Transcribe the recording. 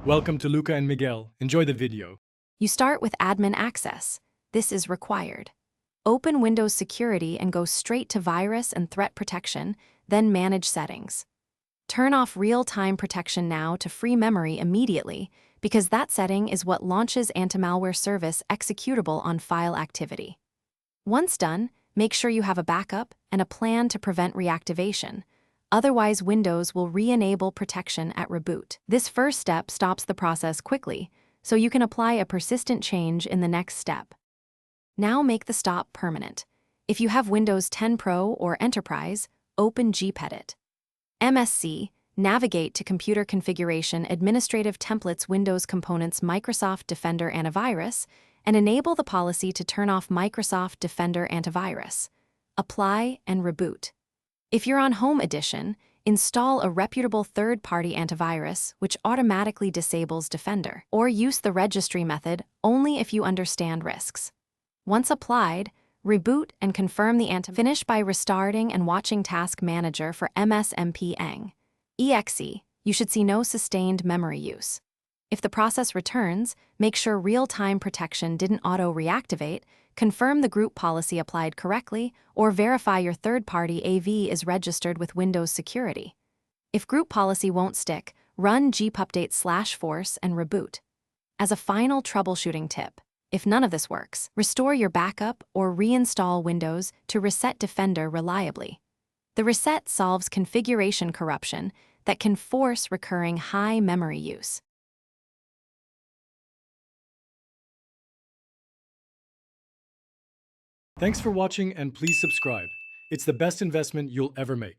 Welcome to Luca and Miguel. Enjoy the video. You start with admin access. This is required. Open Windows Security and go straight to Virus and Threat Protection, then Manage Settings. Turn off Real-Time Protection Now to free memory immediately, because that setting is what launches Antimalware Service Executable on file activity. Once done, make sure you have a backup and a plan to prevent reactivation. Otherwise, Windows will re-enable protection at reboot. This first step stops the process quickly, so you can apply a persistent change in the next step. Now make the stop permanent. If you have Windows 10 Pro or Enterprise, open gpedit. MSC, navigate to Computer Configuration Administrative Templates Windows Components Microsoft Defender Antivirus, and enable the policy to turn off Microsoft Defender Antivirus. Apply and reboot. If you're on Home Edition, install a reputable third-party antivirus which automatically disables Defender, or use the registry method only if you understand risks. Once applied, reboot and confirm the antivirus. Finish by restarting and watching Task Manager for MSMP exe. You should see no sustained memory use. If the process returns, make sure real-time protection didn't auto-reactivate, confirm the group policy applied correctly, or verify your third-party AV is registered with Windows Security. If group policy won't stick, run gpupdate/force and reboot. As a final troubleshooting tip, if none of this works, restore your backup or reinstall Windows to reset Defender reliably. The reset solves configuration corruption that can force recurring high memory use. Thanks for watching and please subscribe. It's the best investment you'll ever make.